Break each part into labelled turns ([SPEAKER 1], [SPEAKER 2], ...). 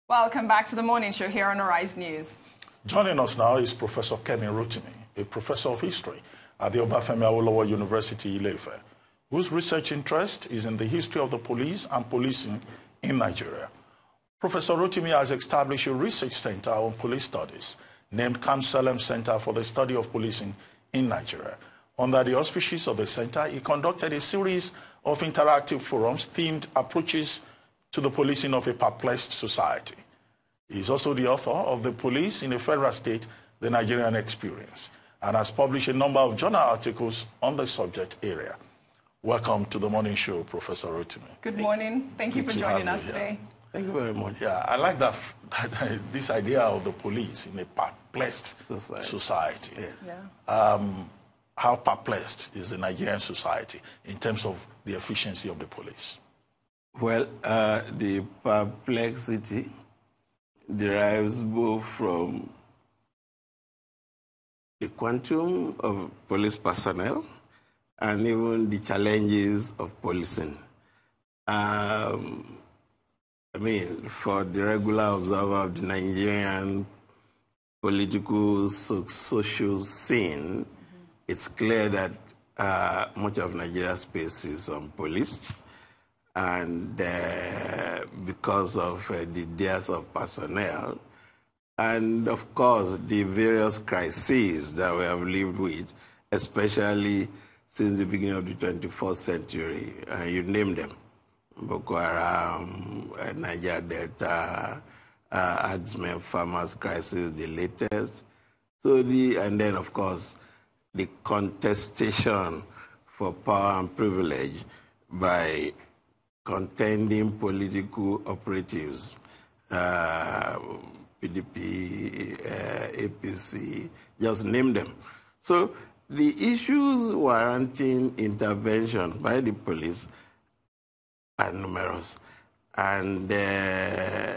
[SPEAKER 1] Welcome back to the morning show here on Arise News.
[SPEAKER 2] Joining us now is Professor Kemi Rotimi, a professor of history at the Obafemi Awolowo University, Ile-Ife, whose research interest is in the history of the police and policing in Nigeria. Professor Rotimi has established a research center on police studies named Kamsalem Center for the Study of Policing in Nigeria. Under the auspices of the center, he conducted a series of interactive forums themed approaches to the policing of a perplexed society. He is also the author of The Police in a Federal State, The Nigerian Experience, and has published a number of journal articles on the subject area. Welcome to the morning show, Professor Rotimi.
[SPEAKER 1] Good morning. Thank you for joining us today.
[SPEAKER 3] Thank you very much.
[SPEAKER 2] Yeah, I like that this idea of the police in a perplexed society.
[SPEAKER 3] Yes.
[SPEAKER 1] Yeah.
[SPEAKER 2] How perplexed is the Nigerian society in terms of the efficiency of the police?
[SPEAKER 3] Well, the perplexity derives both from the quantum of police personnel and even the challenges of policing. For the regular observer of the Nigerian political, social scene, it's clear that much of Nigeria's space is unpoliced. And because of the death of personnel, and of course the various crises that we have lived with, especially since the beginning of the 21st century, you name them, Boko Haram, Niger Delta, herdsmen farmers crisis, the latest. And then of course the contestation for power and privilege by contending political operatives, PDP, APC, just name them. So the issues warranting intervention by the police are numerous, and they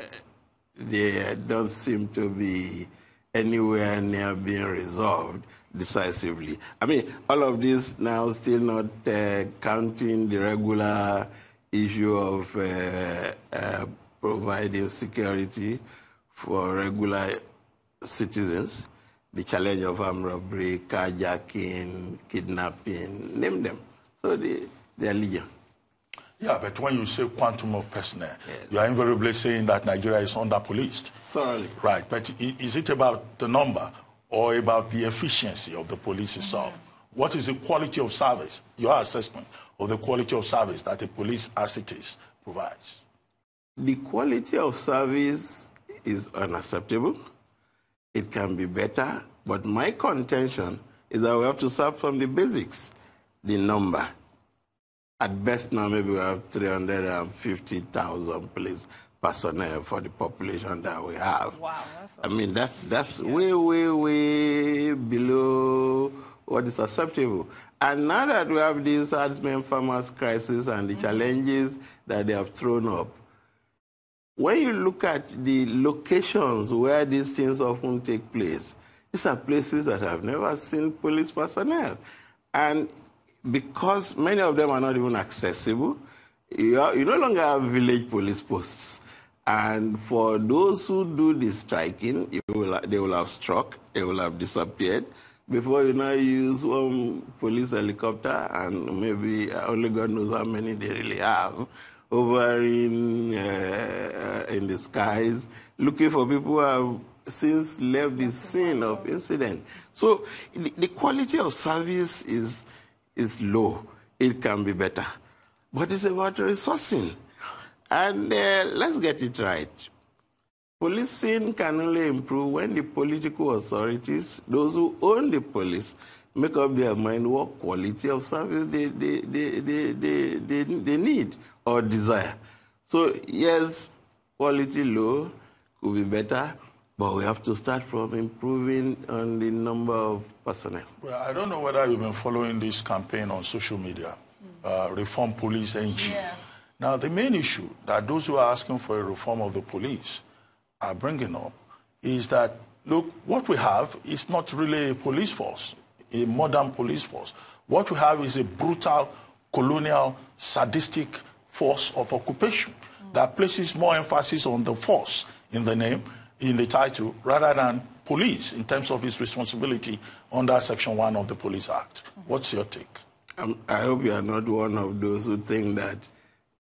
[SPEAKER 3] don't seem to be anywhere near being resolved decisively. All of this now still not counting the regular issue of providing security for regular citizens, the challenge of armed robbery, carjacking, kidnapping, name them. So they are legion.
[SPEAKER 2] Yeah, but when you say quantum of personnel, you are invariably saying that Nigeria is under-policed.
[SPEAKER 3] Thoroughly.
[SPEAKER 2] Right, but is it about the number or about the efficiency of the police itself? What is the quality of service, your assessment of the quality of service that the police as it is provides?
[SPEAKER 3] The quality of service is unacceptable. It can be better, but my contention is that we have to start from the basics, the number. At best now, maybe we have 350,000 police personnel for the population that we have.
[SPEAKER 1] Wow,
[SPEAKER 3] that's way below what is acceptable. And now that we have this herdsmen farmers crisis and the challenges that they have thrown up, when you look at the locations where these things often take place, these are places that have never seen police personnel. And because many of them are not even accessible, you no longer have village police posts. And for those who do the striking, they will have struck, they will have disappeared, before you now use one police helicopter, and maybe only God knows how many they really have, hovering in the skies, looking for people who have since left the scene of incident. So the quality of service is low. It can be better. But it's about resourcing. And let's get it right. Policing can only improve when the political authorities, those who own the police, make up their mind what quality of service they need or desire. So yes, quality low could be better, but we have to start from improving on the number of personnel.
[SPEAKER 2] Well, I don't know whether you've been following this campaign on social media, Reform Police NG.
[SPEAKER 1] Yeah.
[SPEAKER 2] Now, the main issue that those who are asking for a reform of the police are bringing up is that, look, what we have is not really a police force, a modern police force. What we have is a brutal, colonial, sadistic force of occupation that places more emphasis on the force in the name, in the title, rather than police in terms of its responsibility under Section 1 of the Police Act. What's your take?
[SPEAKER 3] I hope you are not one of those who think that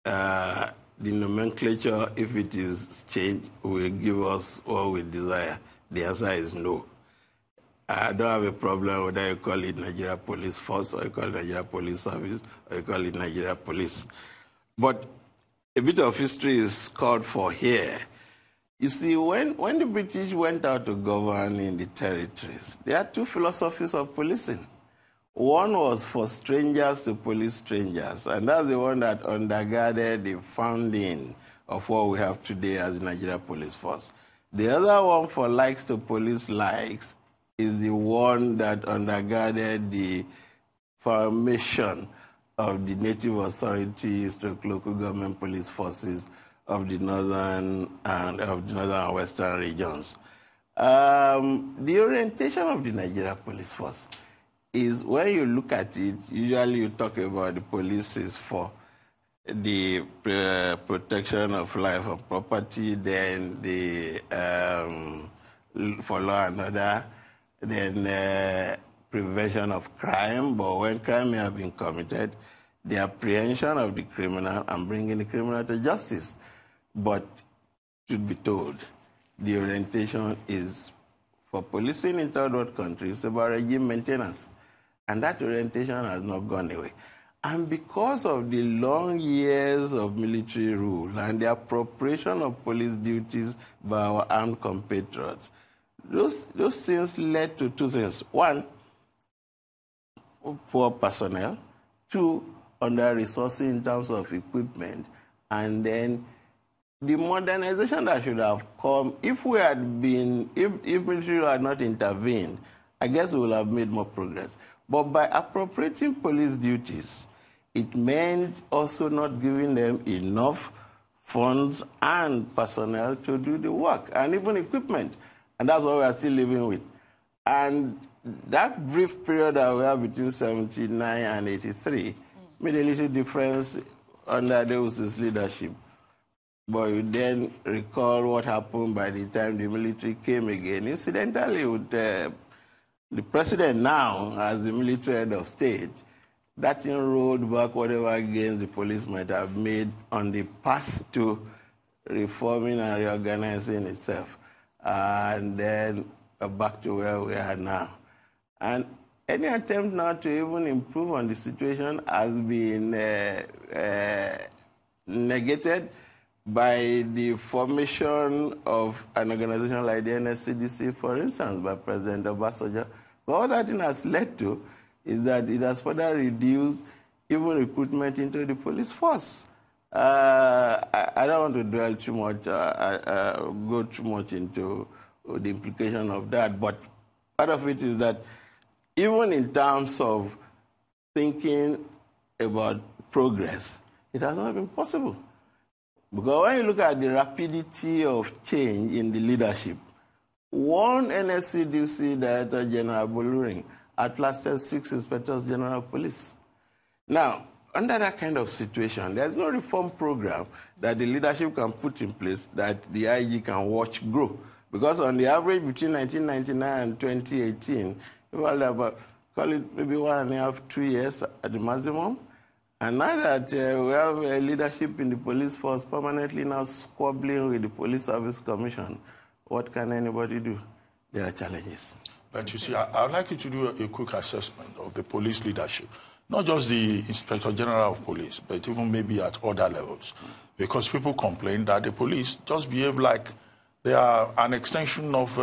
[SPEAKER 3] the nomenclature, if it is changed, will give us what we desire. The answer is no. I don't have a problem whether you call it Nigeria Police Force or you call it Nigeria Police Service or you call it Nigeria Police. But a bit of history is called for here. You see, when the British went out to govern in the territories, there are two philosophies of policing. One was for strangers to police strangers, and that's the one that undergirded the founding of what we have today as the Nigeria Police Force. The other one for likes to police likes is the one that undergirded the formation of the native authorities to local government police forces of the northern and western regions. The orientation of the Nigeria Police Force is, when you look at it, usually you talk about the police is for the protection of life and property, then the for law and order, then prevention of crime, but when crime may have been committed, the apprehension of the criminal and bringing the criminal to justice. But should be told, the orientation is for policing in third world countries about regime maintenance. And that orientation has not gone away. And because of the long years of military rule and the appropriation of police duties by our armed compatriots, those things led to two things. One, poor personnel. Two, under-resourcing in terms of equipment. And then the modernization that should have come, if military had not intervened, I guess we would have made more progress. But by appropriating police duties, it meant also not giving them enough funds and personnel to do the work, and even equipment. And that's what we are still living with. And that brief period that we have between 79 and 83 made a little difference under Deus's leadership. But you then recall what happened by the time the military came again. Incidentally, with the president now, as the military head of state, that rolled back whatever gains the police might have made on the path to reforming and reorganizing itself. And then back to where we are now. And any attempt now to even improve on the situation has been negated by the formation of an organization like the NSCDC, for instance, by President Obasanjo. But all that thing has led to is that it has further reduced even recruitment into the police force. I don't want to dwell too much, go too much into the implication of that, but part of it is that even in terms of thinking about progress, it has not been possible. Because when you look at the rapidity of change in the leadership, one NSCDC Director General Boluring outlasted 6 Inspectors General of Police. Now, under that kind of situation, there's no reform program that the leadership can put in place that the IG can watch grow. Because on the average between 1999 and 2018, well, about, call it maybe 1.5, 2 years at the maximum. And now that we have leadership in the police force permanently now squabbling with the Police Service Commission, what can anybody do? There are challenges.
[SPEAKER 2] But you see, I'd like you to do a quick assessment of the police leadership. Not just the Inspector General of Police, but even maybe at other levels. Because people complain that the police just behave like they are an extension of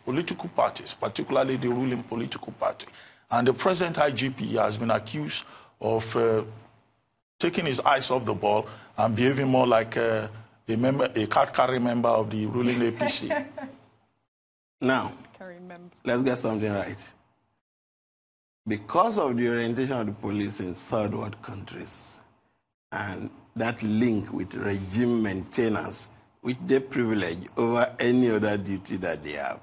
[SPEAKER 2] political parties, particularly the ruling political party. And the present IGP has been accused of taking his eyes off the ball and behaving more like a card-carrying member of the ruling APC.
[SPEAKER 3] Now, let's get something right. Because of the orientation of the police in third world countries and that link with regime maintenance, which they privilege over any other duty that they have,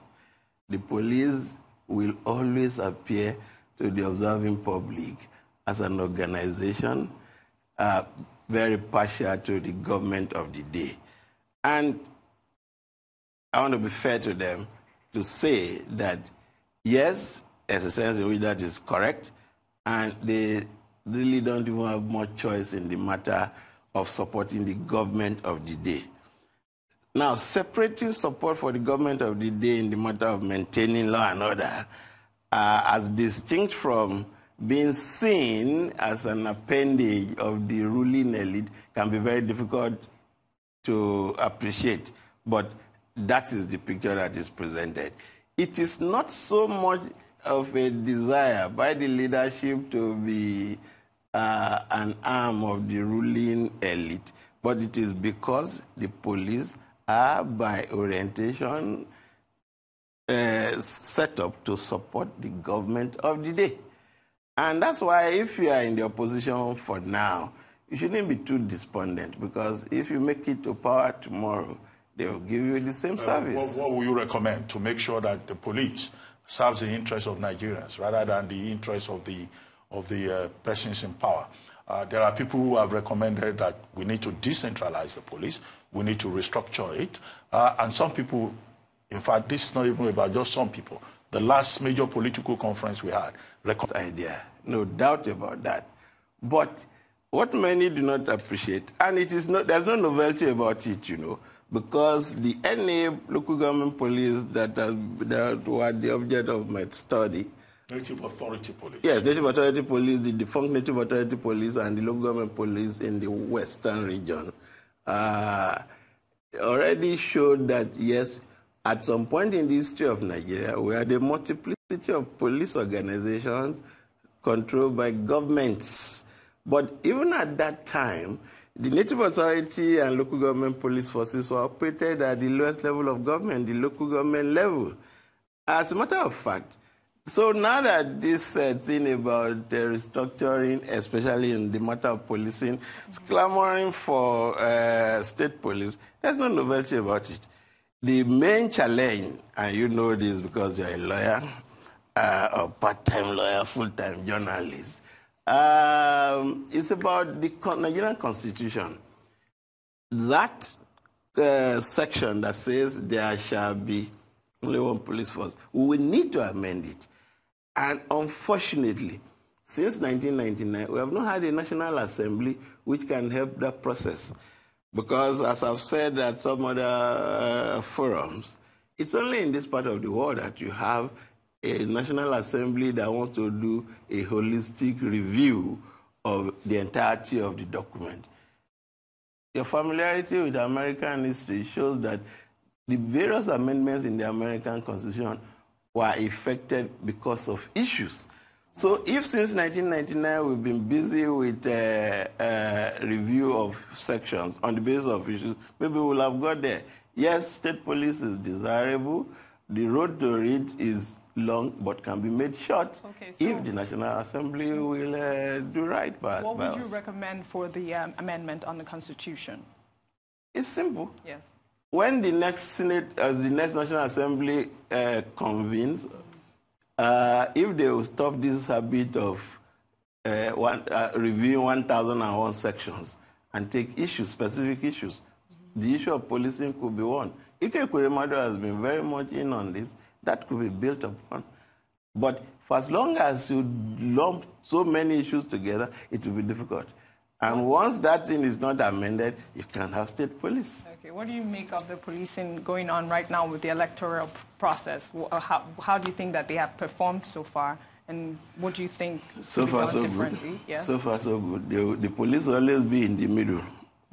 [SPEAKER 3] the police will always appear to the observing public as an organization very partial to the government of the day. And I want to be fair to them to say that, yes, there's a sense in which that is correct, and they really don't even have much choice in the matter of supporting the government of the day. Now, separating support for the government of the day in the matter of maintaining law and order, as distinct from being seen as an appendage of the ruling elite, can be very difficult to appreciate. But that is the picture that is presented. It is not so much of a desire by the leadership to be an arm of the ruling elite, but it is because the police are by orientation set up to support the government of the day. And that's why if you are in the opposition for now, you shouldn't be too despondent, because if you make it to power tomorrow, they will give you the same service.
[SPEAKER 2] What will you recommend to make sure that the police serves the interests of Nigerians rather than the interests of the persons in power? There are people who have recommended that we need to decentralize the police, we need to restructure it, and some people, in fact, this is not even about just some people. The last major political conference we had recommended
[SPEAKER 3] idea, no doubt about that. But what many do not appreciate, and it is not, there's no novelty about it, you know, because the NA local government police that were the object of my study.
[SPEAKER 2] Native Authority Police.
[SPEAKER 3] Yes, Native Authority Police, the defunct Native Authority Police and the local government police in the western region already showed that, yes, at some point in the history of Nigeria, we had a multiplicity of police organizations controlled by governments. But even at that time, the Native Authority and local government police forces were operated at the lowest level of government, the local government level. As a matter of fact, so now that this thing about restructuring, especially in the matter of policing, is clamoring for state police, there's no novelty about it. The main challenge, and you know this because you're a lawyer, or part-time lawyer, full-time journalist, it's about the Nigerian Constitution. That section that says there shall be only one police force, we will need to amend it. And unfortunately, since 1999, we have not had a National Assembly which can help that process. Because, as I've said at some other forums, it's only in this part of the world that you have a National Assembly that wants to do a holistic review of the entirety of the document. Your familiarity with American history shows that the various amendments in the American Constitution were effected because of issues. So if since 1999 we've been busy with a review of sections on the basis of issues, maybe we'll have got there. Yes, state police is desirable. The road to it is long, but can be made short if the National Assembly will do right by us.
[SPEAKER 1] What would you recommend for the amendment on the Constitution?
[SPEAKER 3] It's simple.
[SPEAKER 1] Yes.
[SPEAKER 3] When the next Senate, as the next National Assembly convenes, if they will stop this habit of reviewing 1,001 sections and take issues, specific issues, the issue of policing could be one. Ike Kuremadu has been very much in on this. That could be built upon. But for as long as you lump so many issues together, it will be difficult. And once that thing is not amended, you can have state police.
[SPEAKER 1] Okay, what do you make of the policing going on right now with the electoral process? How do you think that they have performed so far? And what do you think
[SPEAKER 3] so far so good? Yeah? So far so good. The police will always be in the middle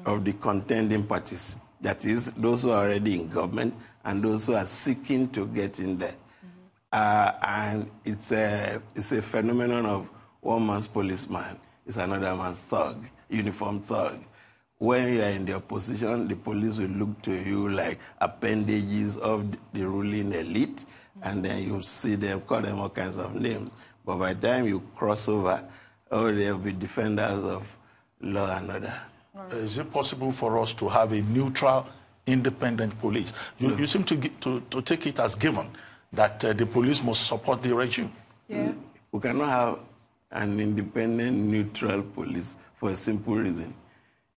[SPEAKER 3] of the contending parties. That is, those who are already in government and those who are seeking to get in there. And it's a phenomenon of one man's policeman is another man's thug, uniformed thug. When you are in the opposition, the police will look to you like appendages of the ruling elite, and then you see them, call them all kinds of names. But by the time you cross over, they'll be defenders of law and order.
[SPEAKER 2] Is it possible for us to have a neutral, independent police? You seem to take it as given that the police must support the regime.
[SPEAKER 1] Yeah.
[SPEAKER 3] We cannot have an independent, neutral police for a simple reason.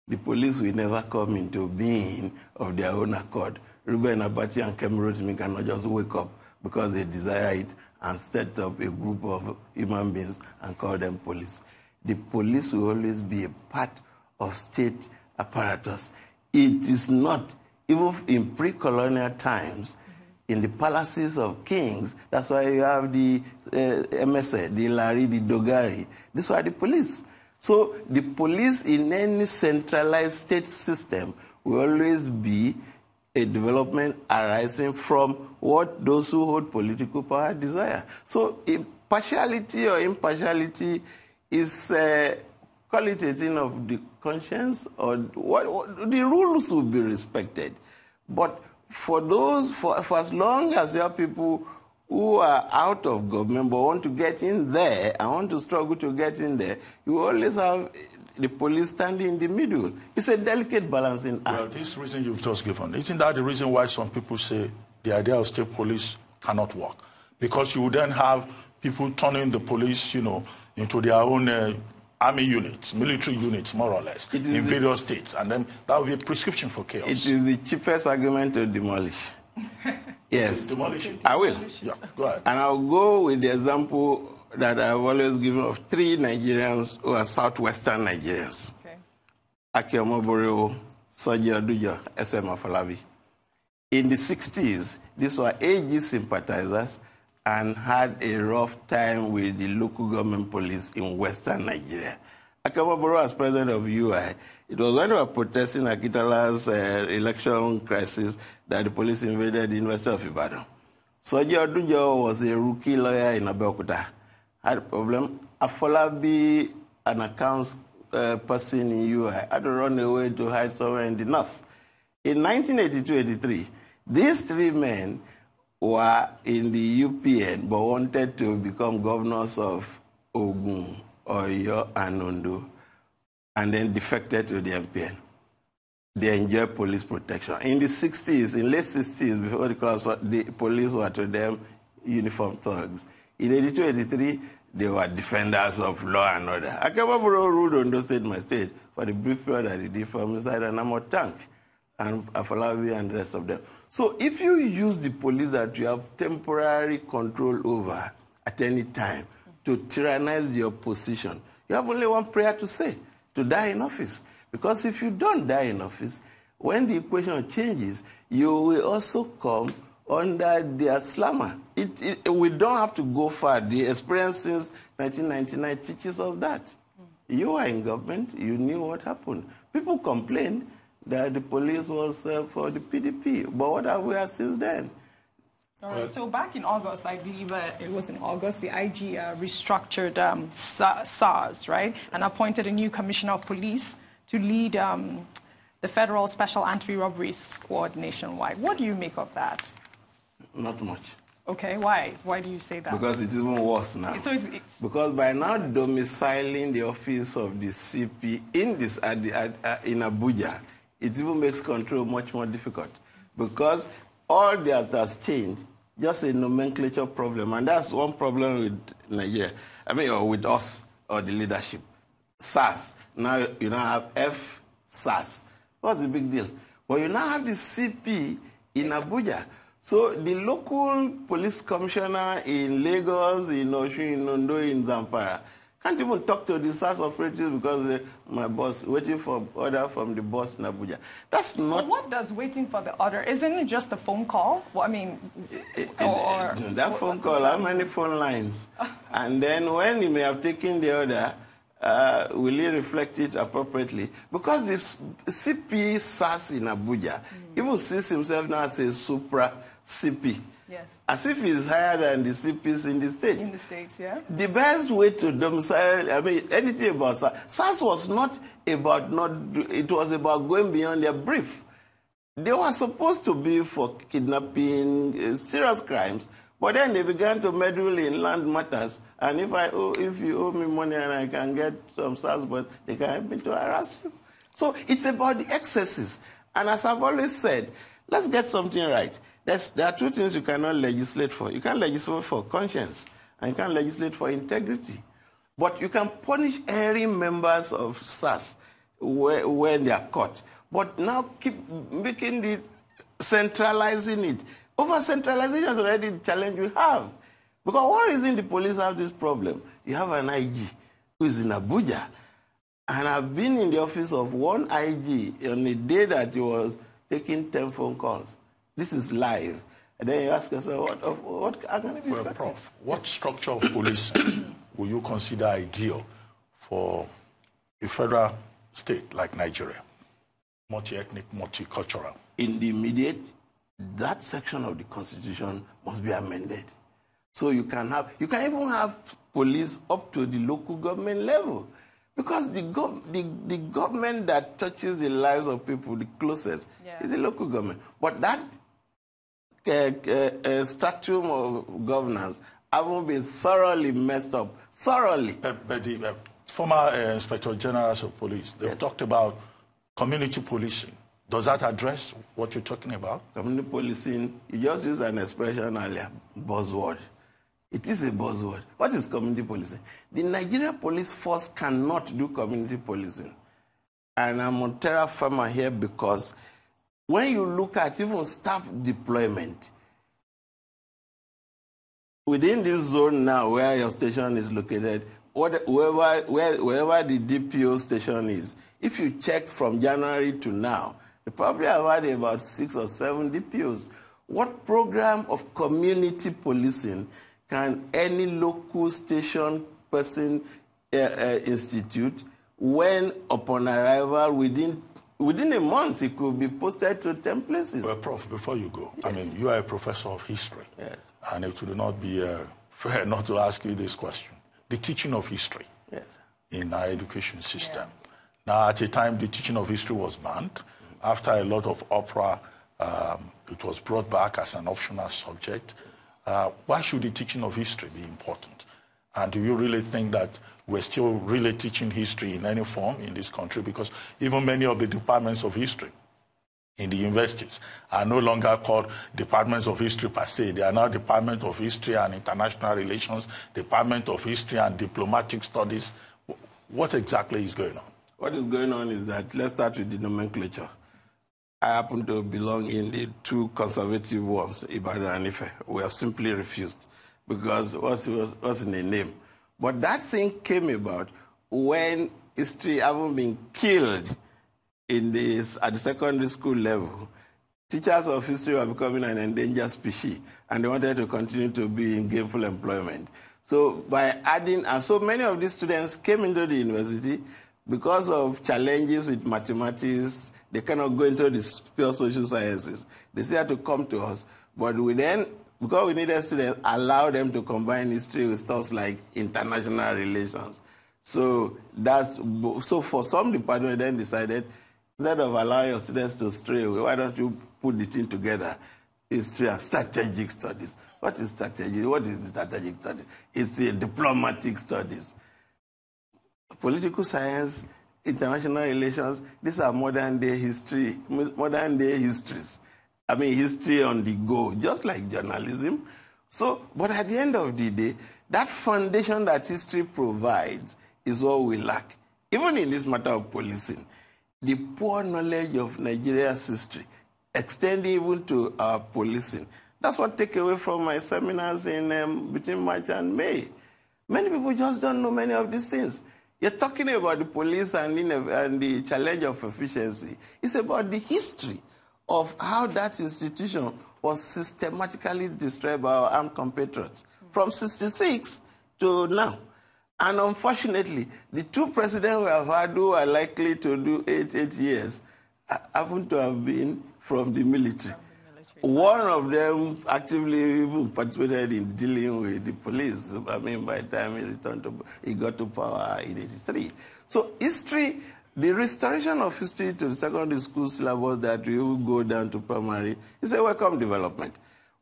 [SPEAKER 3] The police will never come into being of their own accord. Ruben Abati and Kemi Rotimi cannot just wake up because they desire it and set up a group of human beings and call them police. The police will always be a part of state apparatus. It is not, even in pre-colonial times, in the palaces of kings, that's why you have the MSA, the Lari, the Dogari. These are the police. So the police in any centralized state system will always be a development arising from what those who hold political power desire. So partiality or impartiality is qualitative of the conscience, or what the rules will be respected. But for as long as you have people who are out of government but want to get in there and want to struggle to get in there, you always have the police standing in the middle. It's a delicate balancing act.
[SPEAKER 2] Well, this reason you've just given, isn't that the reason why some people say the idea of state police cannot work? Because you would then have people turning the police, into their own army units, military units, more or less, in various states. And then that would be a prescription for chaos.
[SPEAKER 3] It is the cheapest argument to demolish. Yes.
[SPEAKER 2] Demolish it.
[SPEAKER 3] I will.
[SPEAKER 2] Yeah, go ahead.
[SPEAKER 3] And I'll go with the example that I've always given of 3 Nigerians who are southwestern Nigerians.
[SPEAKER 1] Okay.
[SPEAKER 3] Aki Omobore, Soji Odujo, SM Afolabi. In the 60s, these were AG sympathizers and had a rough time with the local government police in western Nigeria. Aki Omobore was president of UI. It was when they were protesting Akitala's election crisis that the police invaded the University of Ibadan. Soji Odujo was a rookie lawyer in Abeokuta. Had a problem. Afolabi, an accounts person in UI, had to run away to hide somewhere in the north. In 1982-83, these 3 men were in the UPN but wanted to become governors of Ogun, Oyo, and Ondo, and then defected to the MPN. They enjoyed police protection. In the 60s, in late 60s, before the police were to them uniformed thugs. In 82-83, they were defenders of law and order. Akababuro ruled Ondo State, my state, for the brief period that he did from inside an armored tank, and Afolabi and the rest of them. So if you use the police that you have temporary control over at any time to tyrannize the opposition, you have only one prayer to say: to die in office. Because if you don't die in office, when the equation changes, you will also come under their slammer. We don't have to go far. The experience since 1999 teaches us that. You are in government, you knew what happened. People complained that the police was for the PDP, but what have we had since then?
[SPEAKER 1] All right, so back in August, I believe it was in August, the IG restructured SARS, right, and appointed a new commissioner of police to lead the Federal Special Anti-Robbery Squad nationwide. What do you make of that?
[SPEAKER 3] Not much.
[SPEAKER 1] Okay, why? Why do you say that?
[SPEAKER 3] Because it's even worse now.
[SPEAKER 1] So it's
[SPEAKER 3] because by now domiciling the office of the CP in Abuja, it even makes control much more difficult. Because all that has changed, just a nomenclature problem. And that's one problem with Nigeria. Or with us, or the leadership. SARS. Now you now have SARS. What's the big deal? Well, you now have the CP in Abuja. So the local police commissioner in Lagos, in Osun, in Ondo, in Zamfara, can't even talk to the SARS operatives because my boss waiting for order from the boss in Abuja. That's not.
[SPEAKER 1] But what does waiting for the order? Isn't it just a phone call? Well,
[SPEAKER 3] that phone call, how many phone lines? And then when he may have taken the order, will he reflect it appropriately? Because the CP SARS in Abuja even sees himself now as a supra CP.
[SPEAKER 1] Yes.
[SPEAKER 3] As if he's higher than the CPs in the States.
[SPEAKER 1] In the States, yeah.
[SPEAKER 3] The best way to domicile, anything about SARS. SARS was not about it was about going beyond their brief. They were supposed to be for kidnapping, serious crimes, but then they began to meddle in land matters. And if you owe me money and I can get some SARS, but they can help me to harass you. So it's about the excesses. And as I've always said, let's get something right. There are 2 things you cannot legislate for. You can't legislate for conscience, and you can't legislate for integrity. But you can punish erring members of SARS when they are caught. But now keep making the centralizing it. Over-centralization is already the challenge we have. Because one reason the police have this problem, you have an IG who is in Abuja, and I've been in the office of one IG on a day that he was taking 10 phone calls. This is live. And then you ask yourself, what can it be?
[SPEAKER 2] Well, Prof, what structure of policing will you consider ideal for a federal state like Nigeria? Multi-ethnic, multicultural.
[SPEAKER 3] In the immediate, that section of the Constitution must be amended. So you can even have police up to the local government level. Because the government that touches the lives of people the closest is the local government. But that structure of governance haven't been thoroughly messed up. Thoroughly.
[SPEAKER 2] But the former Inspector Generals of Police, they've talked about community policing. Does that address what you're talking about?
[SPEAKER 3] Community policing, you just used an expression earlier, buzzword. It is a buzzword. What is community policing? The Nigeria police force cannot do community policing. And I'm on terra firma here because when you look at even staff deployment, within this zone now where your station is located, wherever the DPO station is, if you check from January to now, they probably have had about 6 or 7 DPOs. What program of community policing can any local station person institute when, upon arrival, within a month, it could be posted to 10 places?
[SPEAKER 2] Well, Prof, before you go, I mean, you are a professor of history, and it would not be fair not to ask you this question. The teaching of history in our education system. Now, at a time, the teaching of history was banned. After a lot of uproar, it was brought back as an optional subject. Why should the teaching of history be important? And do you really think that we're still really teaching history in any form in this country? Because even many of the departments of history in the universities are no longer called departments of history per se. They are now Department of History and International Relations, Department of History and Diplomatic Studies. What exactly is going on?
[SPEAKER 3] What is going on is that, let's start with the nomenclature. I happen to belong in the 2 conservative ones, Ibadan and Ife. We have simply refused because what's in the name? But that thing came about when history having been killed at the secondary school level. Teachers of history were becoming an endangered species, and they wanted to continue to be in gainful employment. So by adding, and so many of these students came into the university because of challenges with mathematics. They cannot go into the pure social sciences. They still had to come to us. But we then, because we needed students, allow them to combine history with stuff like international relations. So for some departments, then decided, instead of allowing your students to stray away, why don't you put the thing together? History and strategic studies. What is strategy? What is the strategic studies? It's diplomatic studies. Political science, international relations, these are modern-day histories. I mean, history on the go, just like journalism. So, but at the end of the day, that foundation that history provides is what we lack. Even in this matter of policing, the poor knowledge of Nigeria's history, extending even to our policing, that's what I take away from my seminars in between March and May. Many people just don't know many of these things. You're talking about the police and the challenge of efficiency. It's about the history of how that institution was systematically destroyed by our armed compatriots from 1966 to now. And unfortunately, the 2 presidents we have had who are likely to do 8 years happen to have been from the military. One of them actively even participated in dealing with the police. I mean, by the time he got to power in 1983. So history, the restoration of history to the secondary school syllabus that will go down to primary is a welcome development.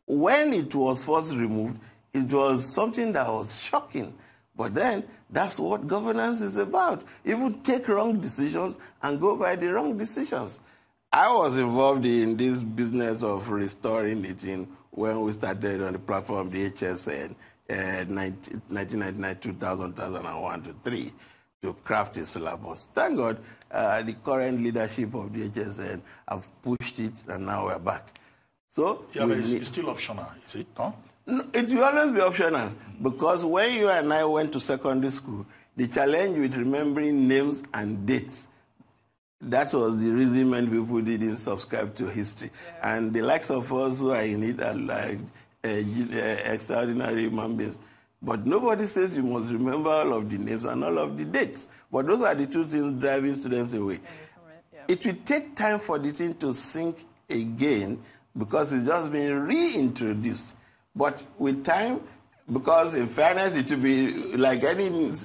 [SPEAKER 3] When it was first removed, it was something that was shocking. But then, that's what governance is about. Even take wrong decisions and go by the wrong decisions. I was involved in this business of restoring it when we started on the platform of the HSN 1999, 2000, 2001 to 3 to craft a syllabus. Thank God, the current leadership of the HSN have pushed it, and now we're back. So
[SPEAKER 2] yeah, but it's still optional, is it not?
[SPEAKER 3] No, it will always be optional, because when you and I went to secondary school, the challenge with remembering names and dates, that was the reason many people didn't subscribe to history. Yeah. And the likes of us who are in it are like extraordinary human beings. But nobody says you must remember all of the names and all of the dates. But those are the two things driving students away. Yeah. It will take time for the thing to sink again, because it's just being reintroduced. But with time, because in fairness, it will be like any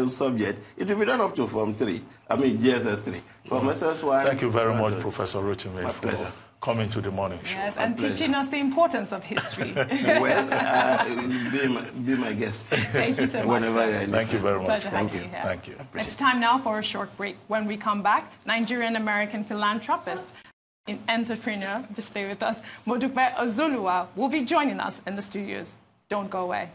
[SPEAKER 3] subject, it will be done up to Form 3. I mean, GSS 3. From SS1.
[SPEAKER 2] Thank you very much, Professor Rotimi, for coming to the morning show.
[SPEAKER 1] Yes, and teaching us the importance of history.
[SPEAKER 3] Well, be my guest.
[SPEAKER 1] Thank you so much.
[SPEAKER 3] Whenever you're in.
[SPEAKER 2] Thank you very much.
[SPEAKER 1] Thank you.
[SPEAKER 2] Thank you.
[SPEAKER 1] It's time now for a short break. When we come back, Nigerian-American philanthropist and entrepreneur, just stay with us, Modupe Ozoluwa will be joining us in the studios. Don't go away.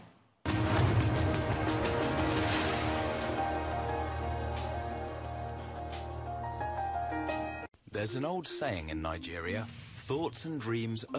[SPEAKER 4] There's an old saying in Nigeria, thoughts and dreams are